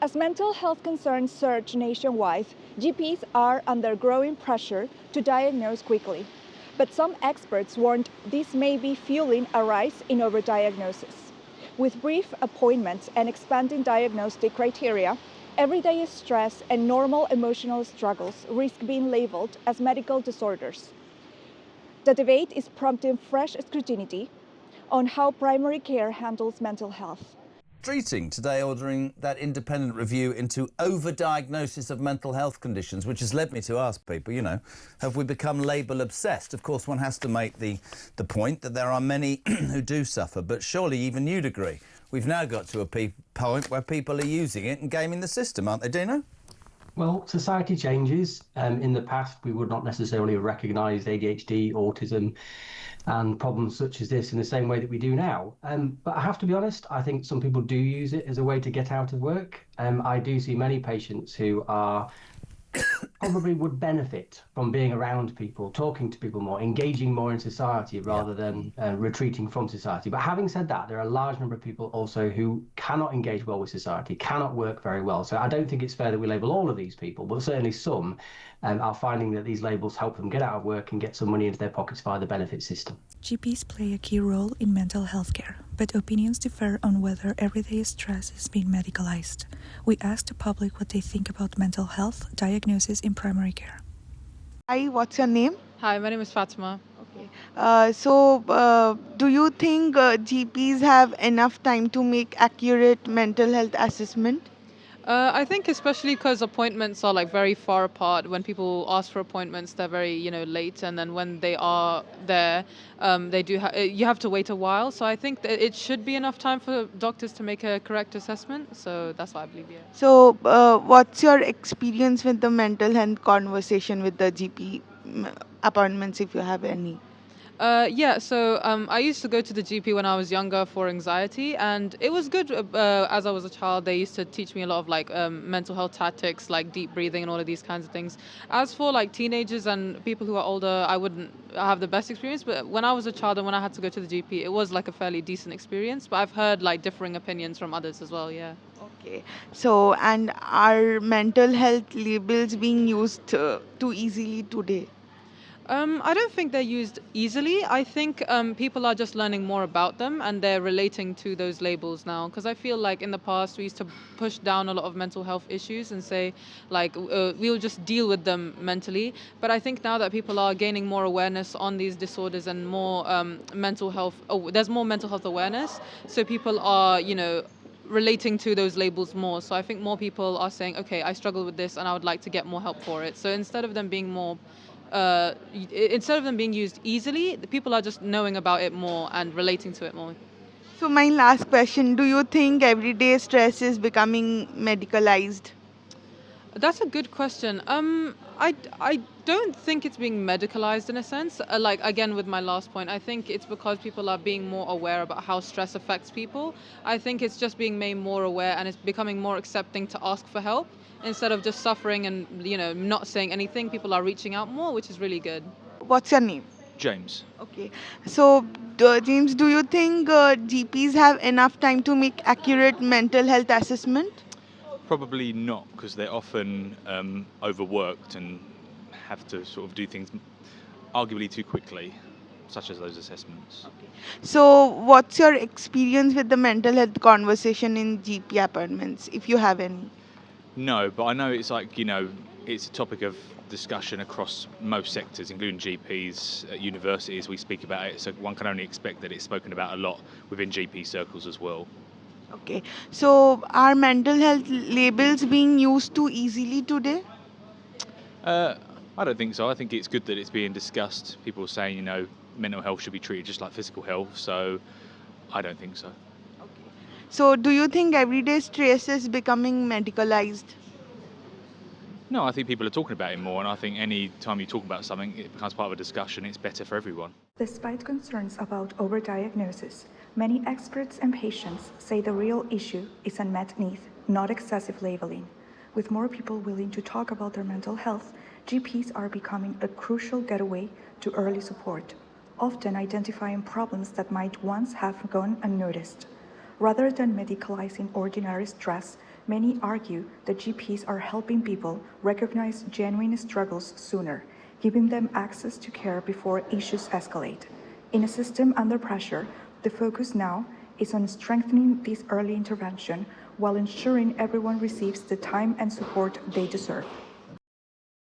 As mental health concerns surge nationwide, GPs are under growing pressure to diagnose quickly. But some experts warned this may be fueling a rise in overdiagnosis. With brief appointments and expanding diagnostic criteria, everyday stress and normal emotional struggles risk being labeled as medical disorders. The debate is prompting fresh scrutiny on how primary care handles mental health. Treating today ordering that independent review into overdiagnosis of mental health conditions, which has led me to ask people, have we become label obsessed? Of course, one has to make the point that there are many who do suffer, but surely even you'd agree. We've now got to a point where people are using it and gaming the system, aren't they, Dino? Well, society changes. In the past, we would not necessarily have recognised ADHD, autism, and problems such as this in the same way that we do now. But I have to be honest, I think some people do use it as a way to get out of work. I do see many patients who are probably would benefit from being around people, talking to people more, engaging more in society rather than retreating from society. But having said that, there are a large number of people also who cannot engage well with society, cannot work very well. So I don't think it's fair that we label all of these people, but certainly some are finding that these labels help them get out of work and get some money into their pockets via the benefit system. GPs play a key role in mental health care, but opinions differ on whether everyday stress is being medicalized. We asked the public what they think about mental health diagnosis in primary care. Hi, what's your name? Hi, my name is Fatima. So, do you think GPs have enough time to make accurate mental health assessment? I think especially because appointments are very far apart. When people ask for appointments, they're very late, and then when they are there, they do you have to wait a while. So I think that it should be enough time for doctors to make a correct assessment. So that's what I believe. Yeah. So, what's your experience with the mental health conversation with the GP appointments, if you have any? So I used to go to the GP when I was younger for anxiety, and it was good. As I was a child, they used to teach me a lot of mental health tactics, like deep breathing and all of these kinds of things. As for teenagers and people who are older, I wouldn't have the best experience. But when I was a child and when I had to go to the GP, it was a fairly decent experience. But I've heard differing opinions from others as well. Yeah. Okay. So, and are mental health labels being used too easily today? I don't think they're used easily. I think people are just learning more about them and they're relating to those labels now. Because I feel like in the past we used to push down a lot of mental health issues and say we'll just deal with them mentally. But I think now that people are gaining more awareness on these disorders and more mental health, there's more mental health awareness. So people are, relating to those labels more. So I think more people are saying, okay, I struggle with this and I would like to get more help for it. So instead of them being used easily, the people are just knowing about it more and relating to it more. So, my last question, do you think everyday stress is becoming medicalized? That's a good question. I don't think it's being medicalized in a sense. Again, with my last point, I think it's because people are being more aware about how stress affects people. I think it's just being made more aware and it's becoming more accepting to ask for help. Instead of just suffering and, not saying anything, people are reaching out more, which is really good. What's your name? James. Okay. So, James, do you think GPs have enough time to make accurate mental health assessment? Probably not, because they're often overworked and have to sort of do things arguably too quickly, such as those assessments. Okay. So, what's your experience with the mental health conversation in GP appointments, if you have any? No, but I know it's it's a topic of discussion across most sectors, including GPs, at universities. We speak about it, so one can only expect that it's spoken about a lot within GP circles as well. Okay. So, are mental health labels being used too easily today? I don't think so. I think it's good that it's being discussed. People are saying, mental health should be treated just like physical health, so I don't think so. Okay. So, do you think everyday stress is becoming medicalized? No, I think people are talking about it more, and I think any time you talk about something, it becomes part of a discussion. It's better for everyone. Despite concerns about overdiagnosis, many experts and patients say the real issue is unmet need, not excessive labeling. With more people willing to talk about their mental health, GPs are becoming a crucial gateway to early support, often identifying problems that might once have gone unnoticed. Rather than medicalizing ordinary stress, many argue that GPs are helping people recognize genuine struggles sooner, giving them access to care before issues escalate. In a system under pressure, the focus now is on strengthening this early intervention while ensuring everyone receives the time and support they deserve.